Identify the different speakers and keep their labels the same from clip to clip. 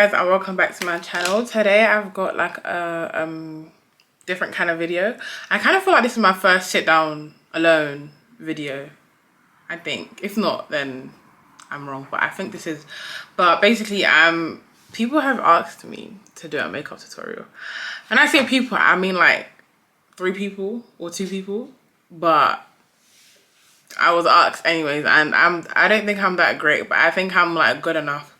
Speaker 1: guys, and welcome back to my channel. Today I've got like a different kind of video. I kind of feel like this is my first sit down alone video, I think. If not, then I'm wrong, but I think this is. But basically, people have asked me to do a makeup tutorial, and I say people, I mean like 3 people or 2 people, but I was asked anyways, and I don't think I'm that great, but I think I'm like good enough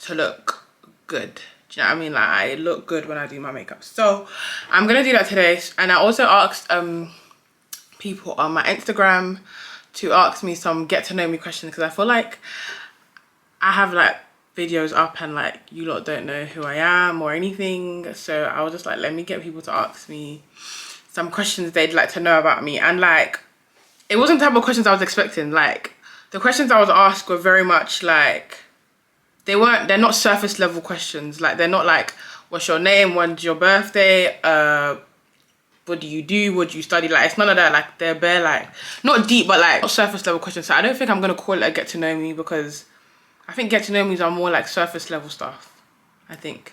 Speaker 1: to look good. Do you know what I mean? Like, I look good when I do my makeup. So I'm gonna do that today. And I also asked people on my Instagram to ask me some get to know me questions, because I feel like I have like videos up and like you lot don't know who I am or anything. So I was just like, let me get people to ask me some questions they'd like to know about me. And like, it wasn't the type of questions I was expecting. Like, the questions I was asked were very much like, they're not surface level questions. Like, they're not like, what's your name, when's your birthday, what do you do, what do you study? Like, it's none of that. Like, they're bare like, not deep, but like not surface level questions. So I don't think I'm gonna call it a get to know me, because I think get to know me's are more like surface level stuff, I think.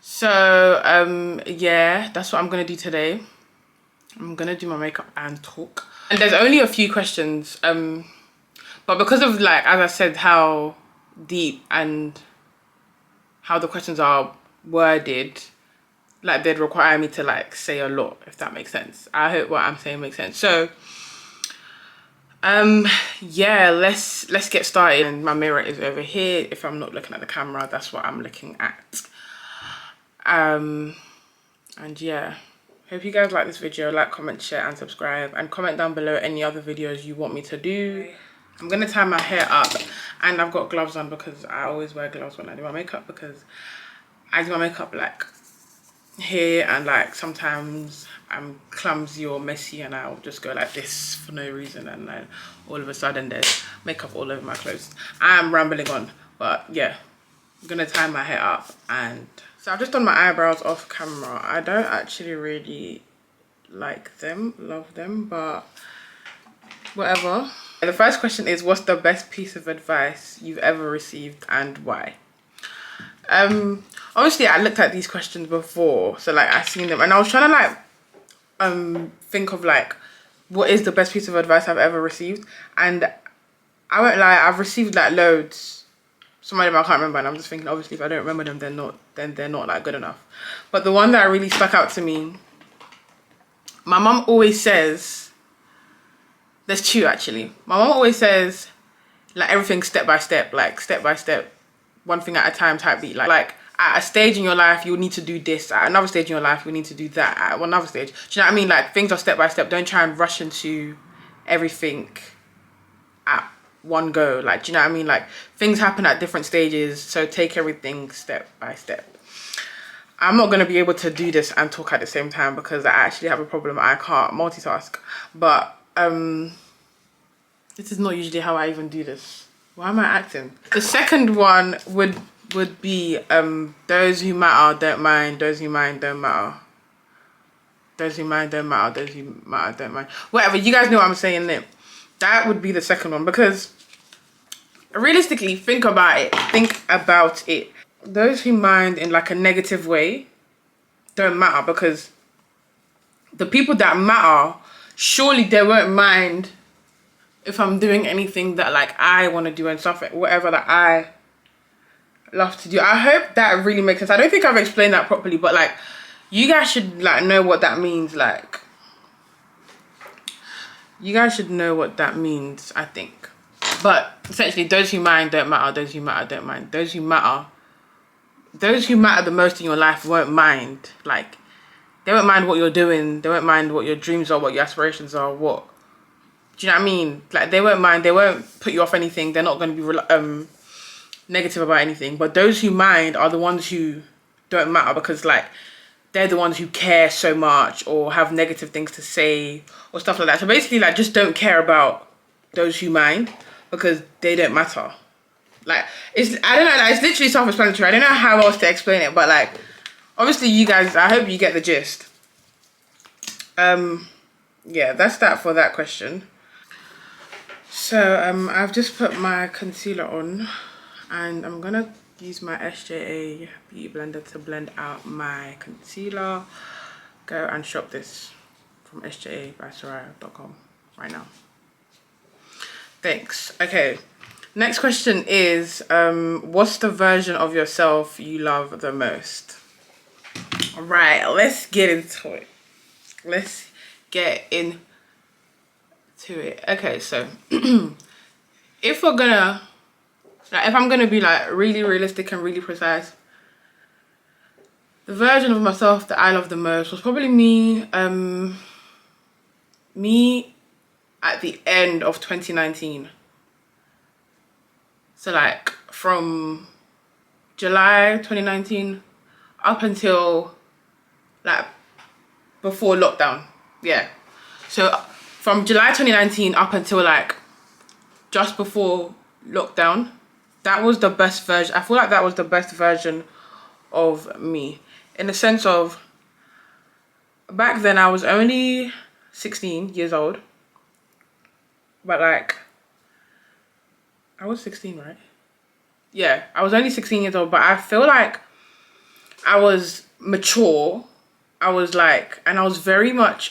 Speaker 1: So yeah, that's what I'm gonna do today. I'm gonna do my makeup and talk. And there's only a few questions, but because of like, as I said, how deep and how the questions are worded, like they'd require me to like say a lot, if that makes sense. I hope what I'm saying makes sense. So yeah, let's get started. And my mirror is over here. If I'm not looking at the camera, that's what I'm looking at. And yeah, hope you guys like this video. Like, comment, share and subscribe, and comment down below any other videos you want me to do. I'm gonna tie my hair up, and I've got gloves on because I always wear gloves when I do my makeup, because I do my makeup like here, and like sometimes I'm clumsy or messy and I'll just go like this for no reason, and then all of a sudden there's makeup all over my clothes. I'm rambling on, but yeah, I'm gonna tie my hair up. And so I've just done my eyebrows off camera. I don't actually really like them, love them, but whatever. The first question is, what's the best piece of advice you've ever received and why? Obviously I looked at these questions before, so like I've seen them, and I was trying to like think of like what is the best piece of advice I've ever received. And I won't lie, I've received like loads. Some of them I can't remember, and I'm just thinking, obviously if I don't remember them, they're not like good enough. But the one that really stuck out to me, my mum always says, there's 2 actually. My mom always says, like, everything step by step, like step by step, one thing at a time type beat. Like at a stage in your life, you'll need to do this. At another stage in your life, you'll need to do that. At another stage, do you know what I mean? Like, things are step by step. Don't try and rush into everything at one go. Like, do you know what I mean? Like, things happen at different stages, so take everything step by step. I'm not gonna be able to do this and talk at the same time because I actually have a problem. I can't multitask. But this is not usually how I even do this. Why am I acting? The second one would be those who matter don't mind, those who mind don't matter. Those who mind don't matter, those who matter don't mind. Whatever, you guys know what I'm saying there. That would be the second one, because realistically, think about it. Those who mind in like a negative way don't matter, because the people that matter, surely they won't mind if I'm doing anything that like I want to do and stuff, whatever that I love to do. I hope that really makes sense. I don't think I've explained that properly, but like, you guys should like know what that means. Like, you guys should know what that means, I think. But essentially, those who mind don't matter, those who matter don't mind. Those who matter the most in your life won't mind. Like, they won't mind what you're doing. They won't mind what your dreams are, what your aspirations are, what... Do you know what I mean? Like, they won't mind. They won't put you off anything. They're not going to be negative about anything. But those who mind are the ones who don't matter, because, like, they're the ones who care so much or have negative things to say or stuff like that. So basically, like, just don't care about those who mind, because they don't matter. Like, I don't know, like, it's literally self-explanatory. I don't know how else to explain it, but like, obviously you guys, I hope you get the gist. Yeah, that's that for that question. So I've just put my concealer on, and I'm gonna use my SJA Beauty Blender to blend out my concealer. Go and shop this from sja.com right now. Thanks. Okay, next question is, what's the version of yourself you love the most? All right, let's get into it. Let's get into it. Okay, so if we're gonna, like, if I'm gonna be like really realistic and really precise, the version of myself that I love the most was probably me at the end of 2019. So like from July 2019 up until like before lockdown. Yeah. So from July 2019 up until like just before lockdown, that was the best version. I feel like that was the best version of me, in the sense of, back then I was only 16 years old, but like, I was 16, right? Yeah, I was only 16 years old, but I feel like I was mature. I was like, and I was very much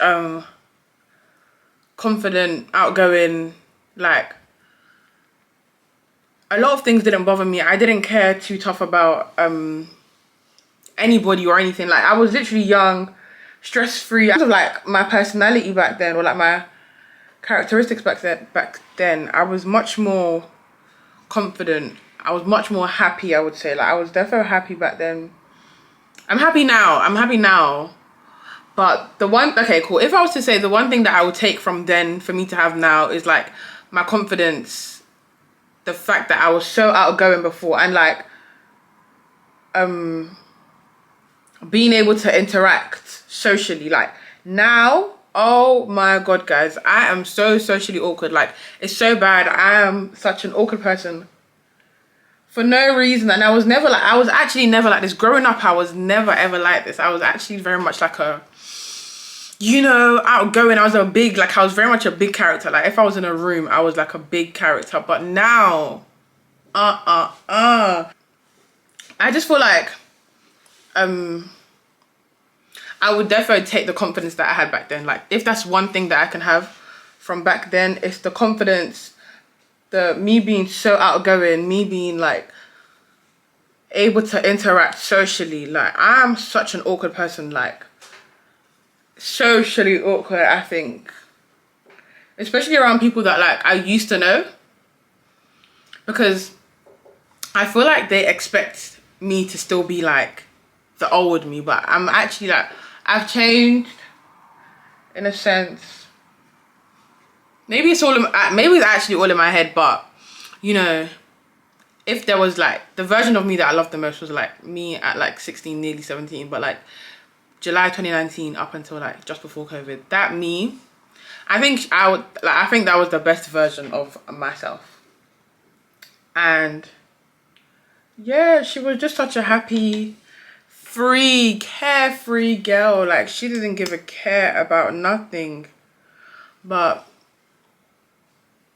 Speaker 1: confident, outgoing. Like, a lot of things didn't bother me. I didn't care too tough about anybody or anything. Like, I was literally young, stress-free. Because of like my personality back then, or like my characteristics back then, I was much more confident. I was much more happy, I would say. Like, I was definitely happy back then. I'm happy now. But the one, okay, cool. If I was to say the one thing that I would take from then for me to have now is like my confidence, the fact that I was so outgoing before, and like being able to interact socially. Like now, oh my god, guys, I am so socially awkward. Like, it's so bad. I am such an awkward person for no reason. And I was actually never like this. Growing up, I was never ever like this. I was actually very much like a, you know, outgoing. I was very much a big character. Like, if I was in a room, I was like a big character. But now, I just feel like I would definitely take the confidence that I had back then. Like, if that's one thing that I can have from back then, it's the confidence, me being so outgoing, me being like able to interact socially. Like, I'm such an awkward person, like socially awkward, I think, especially around people that like I used to know, because I feel like they expect me to still be like the old me, but I'm actually like, I've changed in a sense. Maybe it's actually all in my head, but you know, if there was like the version of me that I loved the most was like me at like 16, nearly 17, but like July 2019 up until like just before COVID, that me, I think that was the best version of myself. And yeah, she was just such a happy, free, carefree girl. Like, she didn't give a care about nothing. But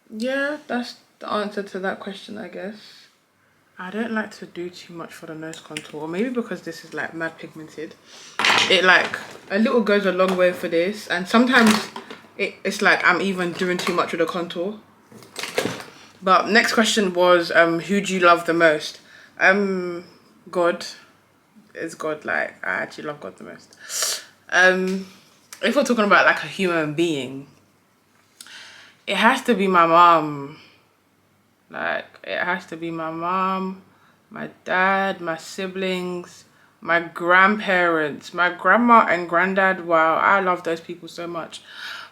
Speaker 1: yeah, that's the answer to that question, I guess. I don't like to do too much for the nose contour, or maybe because this is like mad pigmented, it like a little goes a long way for this, and sometimes it's like I'm even doing too much with the contour. But next question was, who do you love the most? God. Is God. Like, I actually love God the most. If we're talking about like a human being, it has to be my mom. Like, it has to be my mom, my dad, my siblings, my grandparents, my grandma and granddad. Wow, I love those people so much.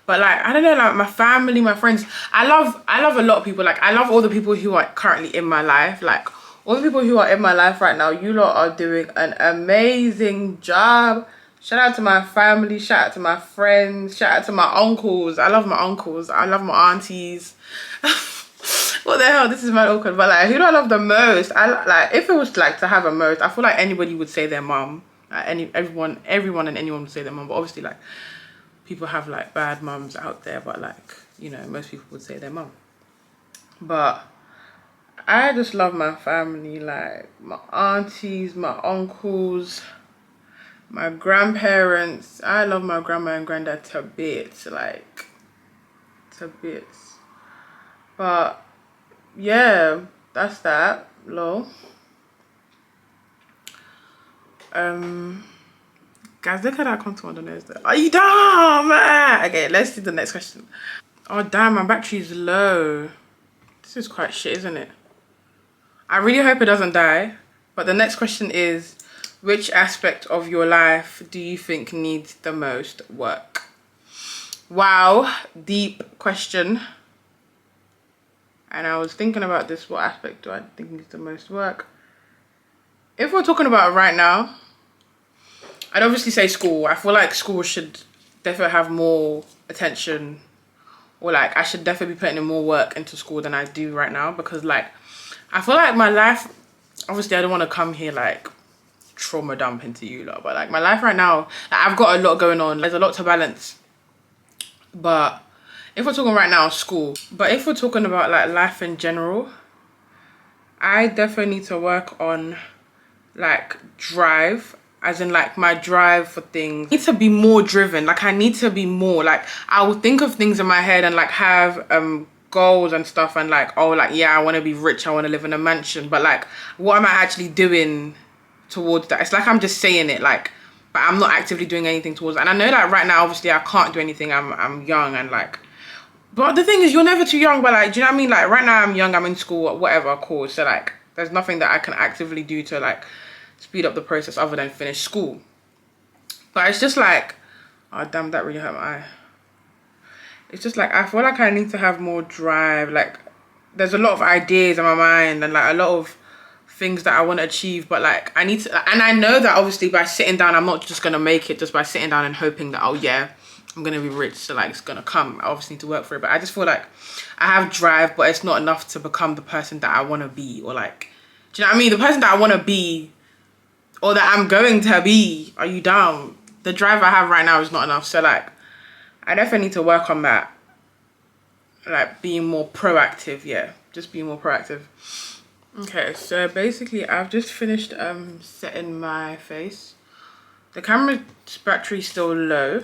Speaker 1: But like, I don't know, like my family, my friends, I love a lot of people. Like, I love all the people who are currently in my life. Like, all the people who are in my life right now, you lot are doing an amazing job. Shout out to my family, shout out to my friends, shout out to my uncles. I love my uncles, I love my aunties. What the hell, this is mad awkward. But like, who do I love the most? Like, if it was like to have a most, I feel like anybody would say their mum. Like, everyone and anyone would say their mum. But obviously, like, people have like bad mums out there, but like, you know, most people would say their mum. But I just love my family, like my aunties, my uncles, my grandparents. I love my grandma and granddad to bits, like to bits. But yeah, that's that. Lol. Guys, look at that contour on the nose there. Are you dumb? Okay, let's do the next question. Oh damn, my battery's low. This is quite shit, isn't it? I really hope it doesn't die. But the next question is, which aspect of your life do you think needs the most work? Wow, deep question. And I was thinking about this, what aspect do I think needs the most work? If we're talking about it right now, I'd obviously say school. I feel like school should definitely have more attention, or like I should definitely be putting in more work into school than I do right now, because like I feel like my life, obviously I don't want to come here like trauma dump into you lot, but like my life right now, like, I've got a lot going on. There's a lot to balance. But if we're talking right now, school. But if we're talking about like life in general, I definitely need to work on like drive, as in like my drive for things. I need to be more driven. Like I need to be more like, I will think of things in my head and like have goals and stuff, and like, oh, like yeah, I want to be rich, I want to live in a mansion, but like what am I actually doing towards that? It's like I'm just saying it, like, but I'm not actively doing anything towards it. And I know that right now obviously I can't do anything. I'm young, and like, but the thing is, you're never too young. But like, do you know what I mean? Like right now I'm young, I'm in school, whatever course, so like there's nothing that I can actively do to like speed up the process other than finish school. But it's just like, oh damn, that really hurt my eye. It's just like I feel like I need to have more drive. Like there's a lot of ideas in my mind and like a lot of things that I want to achieve, but like I need to, and I know that obviously by sitting down I'm not just gonna make it just by sitting down and hoping that, oh yeah, I'm gonna be rich, so like it's gonna come. I obviously need to work for it. But I just feel like I have drive, but it's not enough to become the person that I want to be, or like, do you know what I mean? The person that I want to be, or that I'm going to be. Are you down? The drive I have right now is not enough. So like I definitely need to work on that. Like being more proactive. Yeah, just being more proactive. Okay, so basically I've just finished setting my face. The camera's battery's still low,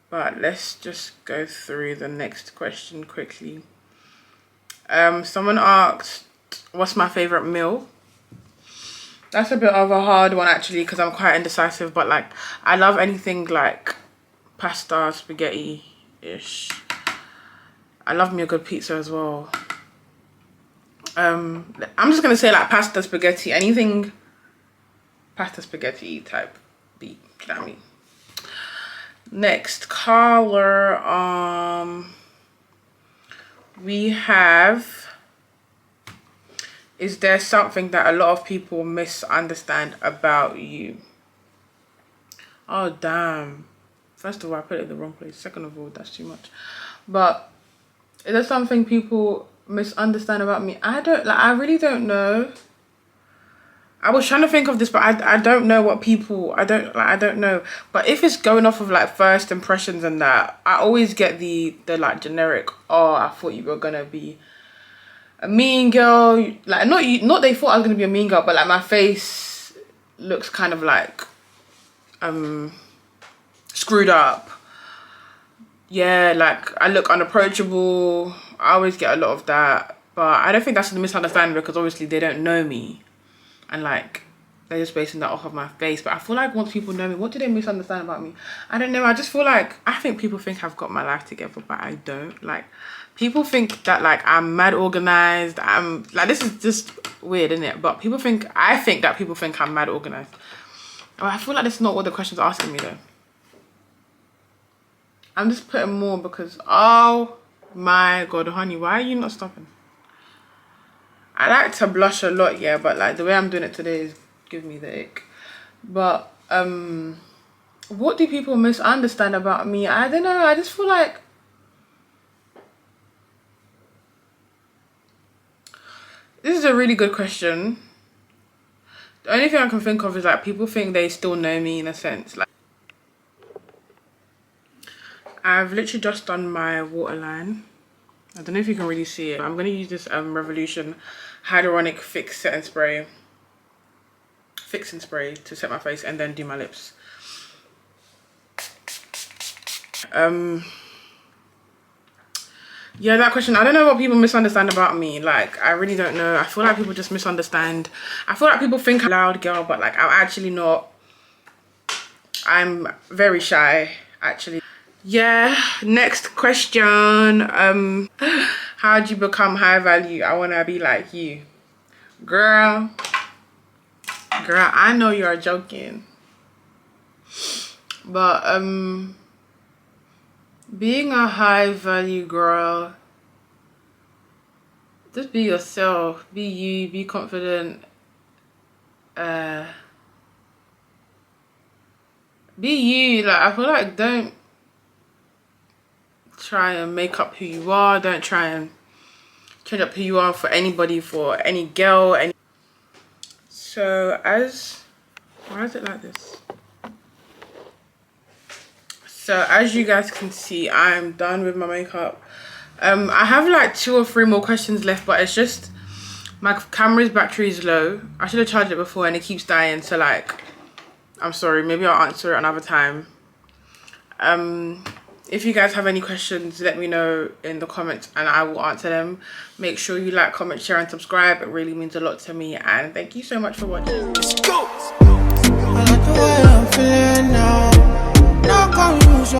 Speaker 1: but let's just go through the next question quickly. Someone asked, what's my favorite meal? That's a bit of a hard one actually, because I'm quite indecisive, but like I love anything like pasta, spaghetti-ish. I love me a good pizza as well. I'm just gonna say like pasta, spaghetti, anything pasta, spaghetti type beat. Do you know what I mean? Next color, we have, is there something that a lot of people misunderstand about you? Oh damn. First of all, I put it in the wrong place. Second of all, that's too much. But is there something people misunderstand about me? I really don't know. I was trying to think of this, but I don't know what people, I don't know. But if it's going off of like first impressions and that, I always get the like generic, oh, I thought you were gonna be a mean girl. Like not they thought I was gonna be a mean girl, but like my face looks kind of like screwed up. Yeah, like I look unapproachable. I always get a lot of that, but I don't think that's a misunderstanding, because obviously they don't know me, and like they're just basing that off of my face. But I feel like once people know me, what do they misunderstand about me? I don't know. I just feel like, I think people think I've got my life together, but I don't. Like people think that like I'm mad organized. I'm like, this is just weird, isn't it? But I think that people think I'm mad organized. Oh, I feel like that's not what the question's asking me though. I'm just putting more because, oh my god, honey, why are you not stopping? I like to blush a lot, yeah, but like the way I'm doing it today is giving me the ick. But what do people misunderstand about me? I don't know. I just feel like this is a really good question. The only thing I can think of is like people think they still know me in a sense. Like I've literally just done my waterline. I don't know if you can really see it. I'm gonna use this Revolution Hyaluronic Fixing Spray to set my face and then do my lips. Yeah, that question, I don't know what people misunderstand about me. Like, I really don't know. I feel like people just misunderstand. I feel like people think I'm a loud girl, but like, I'm actually not. I'm very shy, actually. Yeah, next question. How'd you become high value? I wanna be like you. Girl, I know you're joking. But being a high value girl, just be yourself, be you, be confident, be you. Like, I feel like don't try and make up who you are, don't try and change up who you are for anybody, for any girl. So why is it like this? So as you guys can see, I'm done with my makeup. I have like 2 or 3 more questions left, but it's just my camera's battery is low. I should have charged it before and it keeps dying, so like, I'm sorry, maybe I'll answer it another time. If you guys have any questions, let me know in the comments and I will answer them. Make sure you like, comment, share and subscribe. It really means a lot to me, and thank you so much for watching. Let's go. I like the way I'm feeling now.